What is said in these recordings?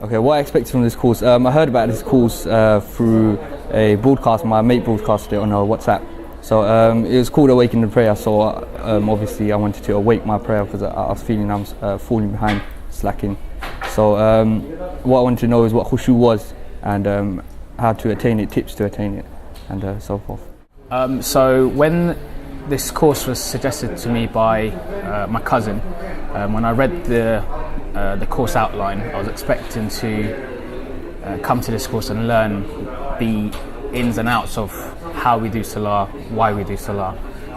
Okay, what I expected from this course, I heard about this course through a broadcast. My mate broadcasted it on WhatsApp. So it was called Awaken the Prayer. So obviously I wanted to awake my prayer because I was feeling I was falling behind, slacking. So what I wanted to know is what khushu was and how to attain it, tips to attain it, and so forth. So when this course was suggested to me by my cousin, when I read the course outline, I was expecting to come to this course and learn the ins and outs of how we do Salah, why we do Salah,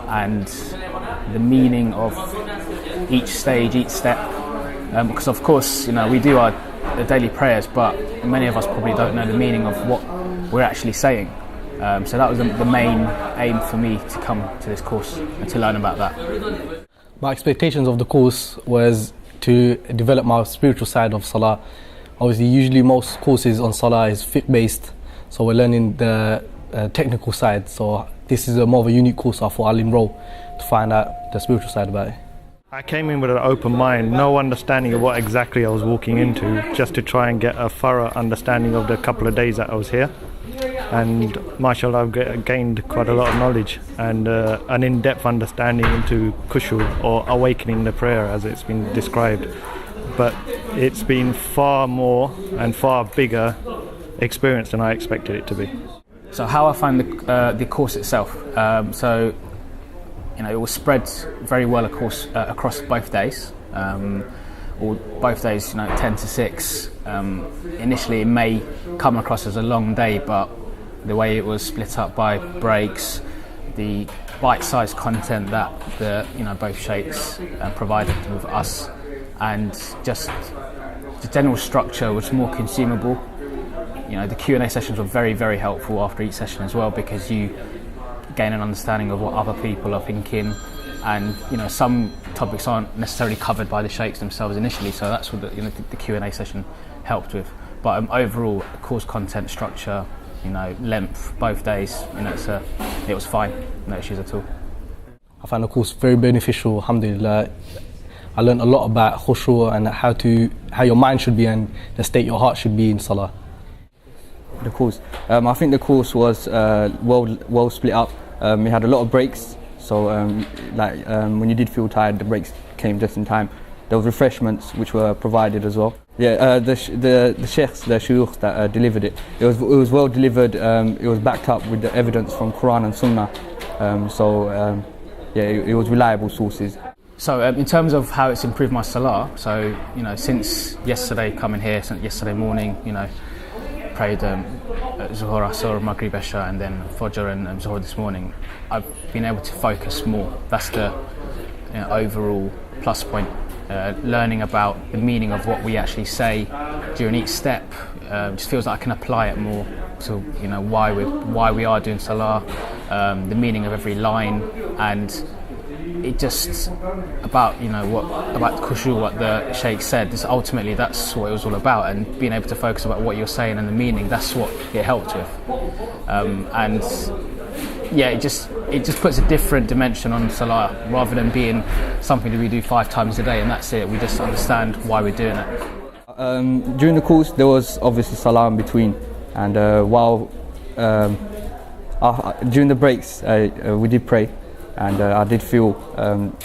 and the meaning of each stage, each step. Because of course, we do our daily prayers, but many of us probably don't know the meaning of what we're actually saying. So that was the main aim for me to come to this course and to learn about that. My expectations of the course was to develop my spiritual side of Salah. Obviously, usually most courses on Salah is fiqh based, so we're learning the technical side. So this is a more of a unique course I thought I'll enroll to find out the spiritual side about it. I came in with an open mind, no understanding of what exactly I was walking into, just to try and get a thorough understanding of the couple of days that I was here. And mashallah, I've gained quite a lot of knowledge and an in-depth understanding into khushu, or awakening the prayer as it's been described. But it's been far more and far bigger experience than I expected it to be. So how I found the course itself, it was spread very well across both days. Or both days, 10 to 6. Initially it may come across as a long day, but the way it was split up by breaks, the bite-sized content that both sheikhs provided with us, and just the general structure was more consumable. The Q&A sessions were very, very helpful after each session as well, because you gain an understanding of what other people are thinking, and some topics aren't necessarily covered by the sheikhs themselves initially, so that's what the Q&A session helped with. But overall, course content, structure, length, both days, it was fine, no issues at all. I found the course very beneficial, alhamdulillah. I learned a lot about khushu and how your mind should be and the state your heart should be in Salah. The course, I think the course was well split up. We had a lot of breaks, so when you did feel tired, the breaks came just in time. There was refreshments which were provided as well. Yeah, the sheikhs, the shuyukh that delivered it, it was well delivered. It was backed up with the evidence from Quran and Sunnah. It was reliable sources. So in terms of how it's improved my Salah, so since yesterday coming here, since yesterday morning, prayed Zuhur, Asr, Maghrib, Isha, and then Fajr and Zuhur this morning, I've been able to focus more. That's the overall plus point. Learning about the meaning of what we actually say during each step just feels like I can apply it more to why we are doing Salah, the meaning of every line, and it just about about khushu, what the Sheikh said. Ultimately, that's what it was all about, and being able to focus about what you're saying and the meaning. That's what it helped with, it just puts a different dimension on Salah, rather than being something that we do 5 times a day and that's it. We just understand why we're doing it. During the course, there was obviously Salah in between, and during the breaks, we did pray. And I did feel,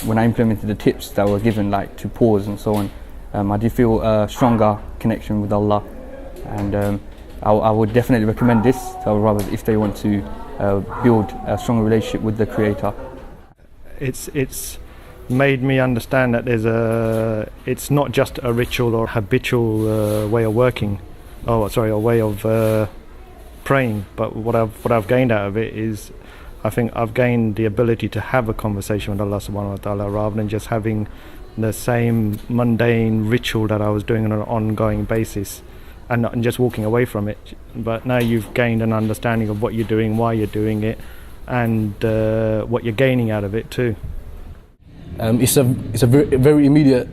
when I implemented the tips that were given, like to pause and so on, I did feel a stronger connection with Allah. And I would definitely recommend this to our brothers if they want to build a strong relationship with the Creator. It's made me understand that it's not just a ritual or habitual way of working, a way of praying, but what I've gained out of it is, I think I've gained the ability to have a conversation with Allah subhanahu wa ta'ala, rather than just having the same mundane ritual that I was doing on an ongoing basis and just walking away from it. But now you've gained an understanding of what you're doing, why you're doing it, and what you're gaining out of it too. It's a very immediate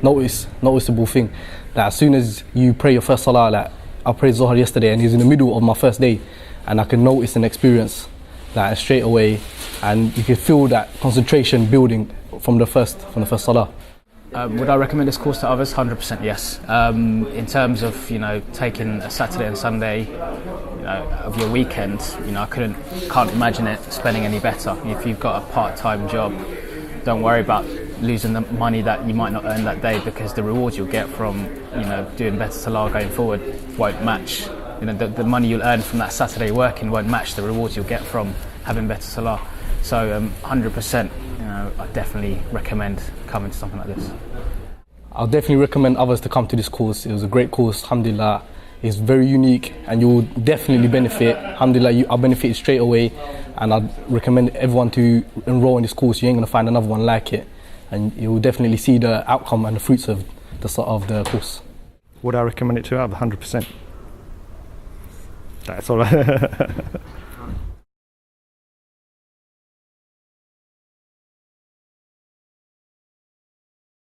noticeable thing that as soon as you pray your first Salah, I prayed Zohar yesterday and it was in the middle of my first day, and I can notice and experience that straight away, and you can feel that concentration building from the first Salah. Would I recommend this course to others? 100% yes. In terms of taking a Saturday and Sunday of your weekend, I can't imagine it spending any better. If you've got a part-time job, don't worry about losing the money that you might not earn that day, because the rewards you'll get from doing better Salah going forward won't match. The money you'll earn from that Saturday working won't match the rewards you'll get from having better Salah. So 100%, I definitely recommend coming to something like this. I'll definitely recommend others to come to this course. It was a great course, alhamdulillah. It's very unique and you'll definitely benefit. Alhamdulillah, I benefited straight away, and I'd recommend everyone to enroll in this course. You ain't going to find another one like it, and you'll definitely see the outcome and the fruits of the course. Would I recommend it to others? 100%. That's all.